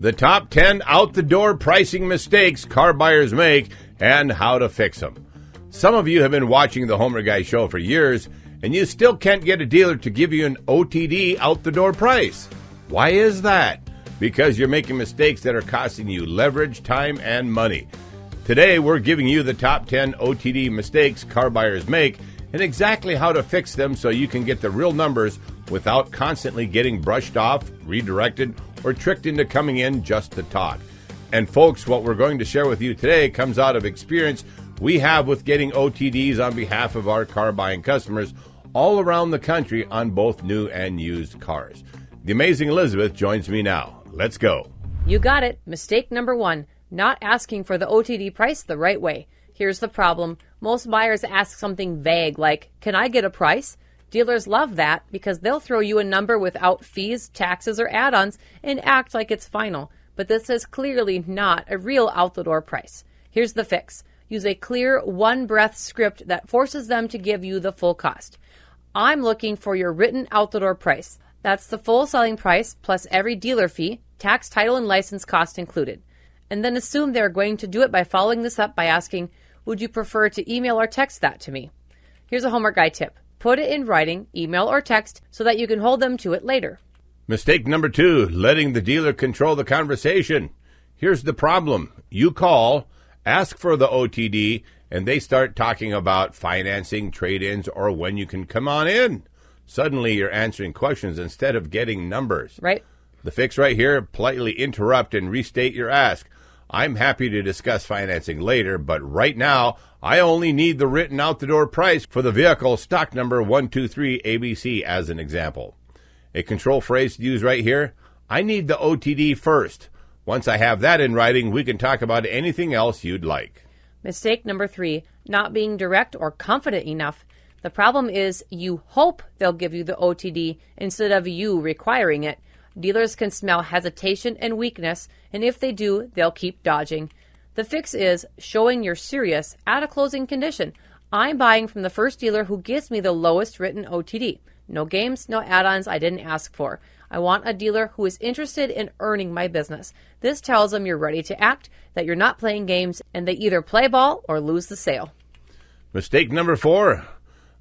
The top 10 out-the-door pricing mistakes car buyers make and how to fix them. Some of you have been watching the Homer Guy show for years, and you still can't get a dealer to give you an OTD out-the-door price. Why is that? Because you're making mistakes that are costing you leverage, time, and money. Today, we're giving you the top 10 OTD mistakes car buyers make and exactly how to fix them so you can get the real numbers without constantly getting brushed off, redirected, or tricked into coming in just to talk. And folks, what we're going to share with you today comes out of experience we have with getting OTDs on behalf of our car buying customers all around the country on both new and used cars. The amazing Elizabeth joins me now. Let's go. You got it. Mistake number 1, not asking for the OTD price the right way. Here's the problem. Most buyers ask something vague like, can I get a price? Dealers love that because they'll throw you a number without fees, taxes, or add-ons and act like it's final. But this is clearly not a real out-the-door price. Here's the fix. Use a clear, one-breath script that forces them to give you the full cost. I'm looking for your written out-the-door price. That's the full selling price plus every dealer fee, tax, title, and license cost included. And then assume they're going to do it by following this up by asking, would you prefer to email or text that to me? Here's a Homer Guy tip. Put it in writing, email, or text so that you can hold them to it later. Mistake number 2, letting the dealer control the conversation. Here's the problem. You call, ask for the OTD, and they start talking about financing, trade-ins, or when you can come on in. Suddenly, you're answering questions instead of getting numbers. Right. The fix right here, politely interrupt and restate your ask. I'm happy to discuss financing later, but right now, I only need the written out-the-door price for the vehicle stock number 123 ABC as an example. A control phrase to use right here, I need the OTD first. Once I have that in writing, we can talk about anything else you'd like. Mistake number 3, not being direct or confident enough. The problem is you hope they'll give you the OTD instead of you requiring it. Dealers can smell hesitation and weakness, and if they do, they'll keep dodging. The fix is showing you're serious at a closing condition. I'm buying from the first dealer who gives me the lowest written OTD. No games, no add-ons I didn't ask for. I want a dealer who is interested in earning my business. This tells them you're ready to act, that you're not playing games, and they either play ball or lose the sale. Mistake number 4,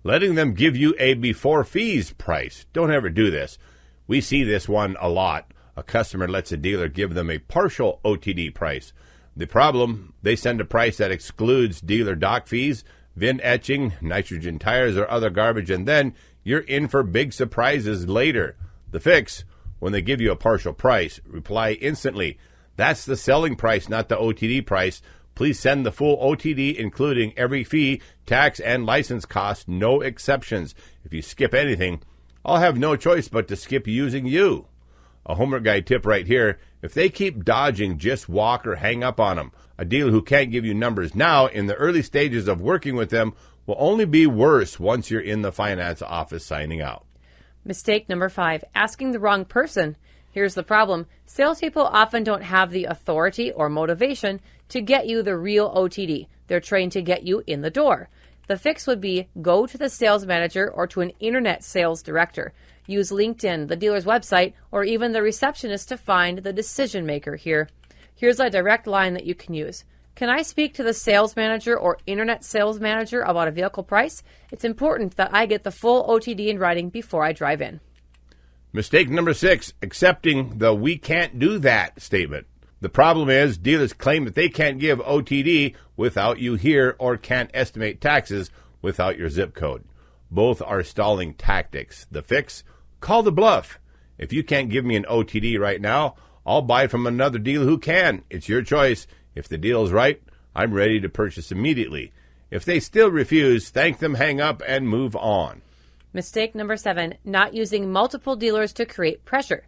letting them give you a before fees price. Don't ever do this. We see this one a lot. A customer lets a dealer give them a partial OTD price. The problem, they send a price that excludes dealer dock fees, VIN etching, nitrogen tires, or other garbage, and then you're in for big surprises later. The fix, when they give you a partial price, reply instantly. That's the selling price, not the OTD price. Please send the full OTD, including every fee, tax, and license cost, no exceptions. If you skip anything, I'll have no choice but to skip using you. A Homer Guy tip right here, if they keep dodging, just walk or hang up on them. A dealer who can't give you numbers now in the early stages of working with them will only be worse once you're in the finance office signing out. Mistake number 5, asking the wrong person. Here's the problem. Salespeople often don't have the authority or motivation to get you the real OTD. They're trained to get you in the door. The fix would be go to the sales manager or to an internet sales director. Use LinkedIn, the dealer's website, or even the receptionist to find the decision maker here. Here's a direct line that you can use. Can I speak to the sales manager or internet sales manager about a vehicle price? It's important that I get the full OTD in writing before I drive in. Mistake number 6, accepting the we can't do that statement. The problem is dealers claim that they can't give OTD without you here or can't estimate taxes without your zip code. Both are stalling tactics. The fix? Call the bluff. If you can't give me an OTD right now, I'll buy from another dealer who can. It's your choice. If the deal's right, I'm ready to purchase immediately. If they still refuse, thank them, hang up, and move on. Mistake number 7, not using multiple dealers to create pressure.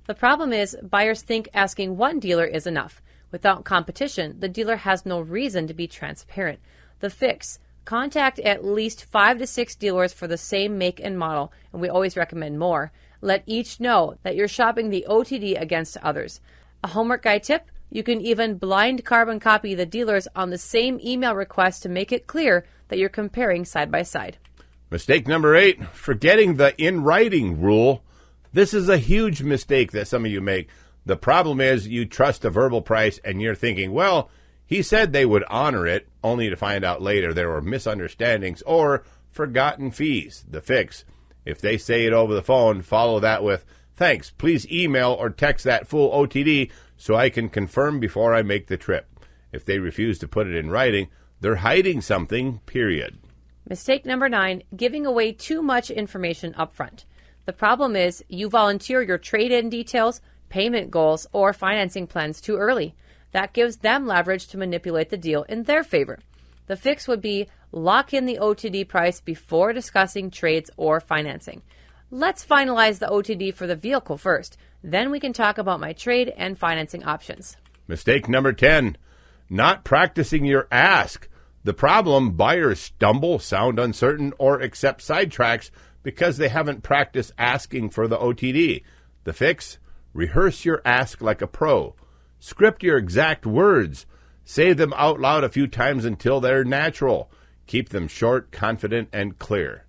The problem is buyers think asking one dealer is enough. Without competition, the dealer has no reason to be transparent. The fix, contact at least 5 to 6 dealers for the same make and model, and we always recommend more. Let each know that you're shopping the OTD against others. A homework guide tip, you can even blind carbon copy the dealers on the same email request to make it clear that you're comparing side by side. Mistake number 8, forgetting the in writing rule. This is a huge mistake that some of you make. The problem is you trust a verbal price and you're thinking, well, he said they would honor it, only to find out later there were misunderstandings or forgotten fees. The fix: if they say it over the phone, follow that with, thanks, please email or text that full OTD so I can confirm before I make the trip. If they refuse to put it in writing, they're hiding something, period. Mistake number 9, giving away too much information up front. The problem is you volunteer your trade-in details, payment goals, or financing plans too early. That gives them leverage to manipulate the deal in their favor. The fix would be lock in the OTD price before discussing trades or financing. Let's finalize the OTD for the vehicle first. Then we can talk about my trade and financing options. Mistake number 10, not practicing your ask. The problem: buyers stumble, sound uncertain, or accept sidetracks because they haven't practiced asking for the OTD. The fix: rehearse your ask like a pro. Script your exact words. Say them out loud a few times until they're natural. Keep them short, confident, and clear.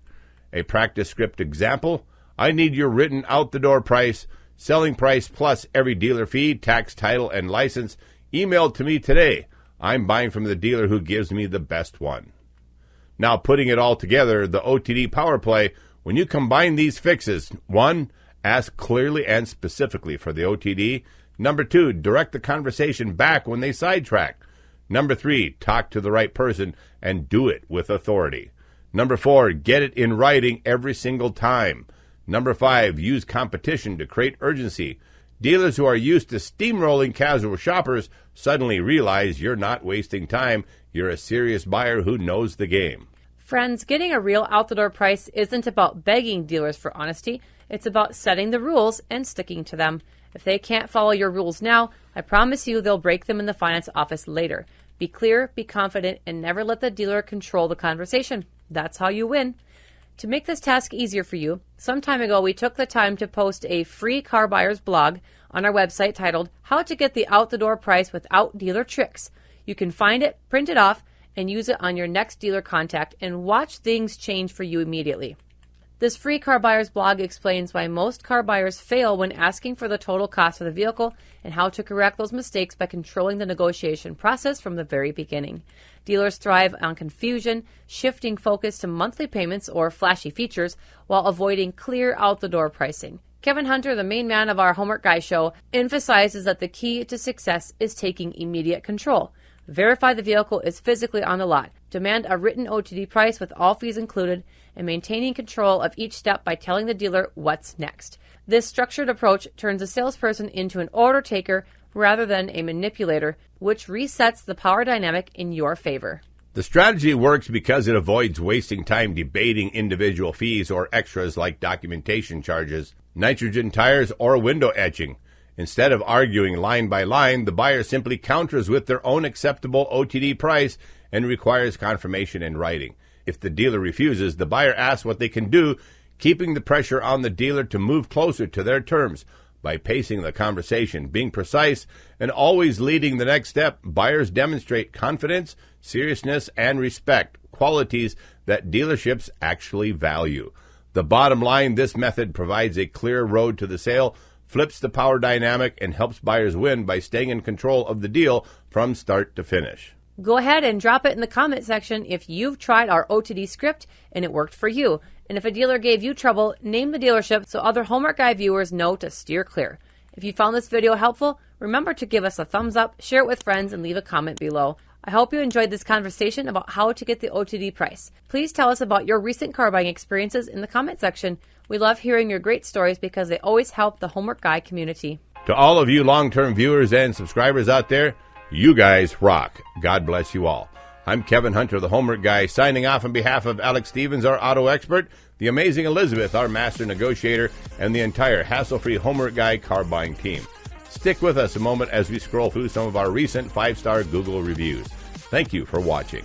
A practice script example: I need your written out-the-door price, selling price plus every dealer fee, tax, title, and license, emailed to me today. I'm buying from the dealer who gives me the best one. Now, putting it all together, the OTD power play: when you combine these fixes: 1, ask clearly and specifically for the OTD. Number 2, direct the conversation back when they sidetrack. Number 3, talk to the right person and do it with authority. Number 4, get it in writing every single time. Number 5, use competition to create urgency. Dealers who are used to steamrolling casual shoppers suddenly realize you're not wasting time. You're a serious buyer who knows the game. Friends, getting a real out-the-door price isn't about begging dealers for honesty. It's about setting the rules and sticking to them. If they can't follow your rules now, I promise you they'll break them in the finance office later. Be clear, be confident, and never let the dealer control the conversation. That's how you win. To make this task easier for you, some time ago we took the time to post a free car buyer's blog on our website titled How to Get the Out-the-Door Price Without Dealer Tricks. You can find it, print it off, and use it on your next dealer contact and watch things change for you immediately. This free car buyer's blog explains why most car buyers fail when asking for the total cost of the vehicle and how to correct those mistakes by controlling the negotiation process from the very beginning. Dealers thrive on confusion, shifting focus to monthly payments or flashy features while avoiding clear out-the-door pricing. Kevin Hunter, the main man of our Homework Guy show, emphasizes that the key to success is taking immediate control. Verify the vehicle is physically on the lot. Demand a written OTD price with all fees included, and maintaining control of each step by telling the dealer what's next. This structured approach turns a salesperson into an order taker rather than a manipulator, which resets the power dynamic in your favor. The strategy works because it avoids wasting time debating individual fees or extras like documentation charges, nitrogen tires, or window etching. Instead of arguing line by line, the buyer simply counters with their own acceptable OTD price and requires confirmation in writing. If the dealer refuses, the buyer asks what they can do, keeping the pressure on the dealer to move closer to their terms. By pacing the conversation, being precise, and always leading the next step, buyers demonstrate confidence, seriousness, and respect, qualities that dealerships actually value. The bottom line: this method provides a clear road to the sale, flips the power dynamic, and helps buyers win by staying in control of the deal from start to finish. Go ahead and drop it in the comment section if you've tried our OTD script and it worked for you. And if a dealer gave you trouble, name the dealership so other Homework Guy viewers know to steer clear. If you found this video helpful, remember to give us a thumbs up, share it with friends, and leave a comment below. I hope you enjoyed this conversation about how to get the OTD price. Please tell us about your recent car buying experiences in the comment section. We love hearing your great stories because they always help the Homework Guy community. To all of you long-term viewers and subscribers out there, you guys rock. God bless you all. I'm Kevin Hunter, the Homework Guy, signing off on behalf of Alex Stevens, our auto expert, the amazing Elizabeth, our master negotiator, and the entire hassle-free Homework Guy car buying team. Stick with us a moment as we scroll through some of our recent 5-star Google reviews. Thank you for watching.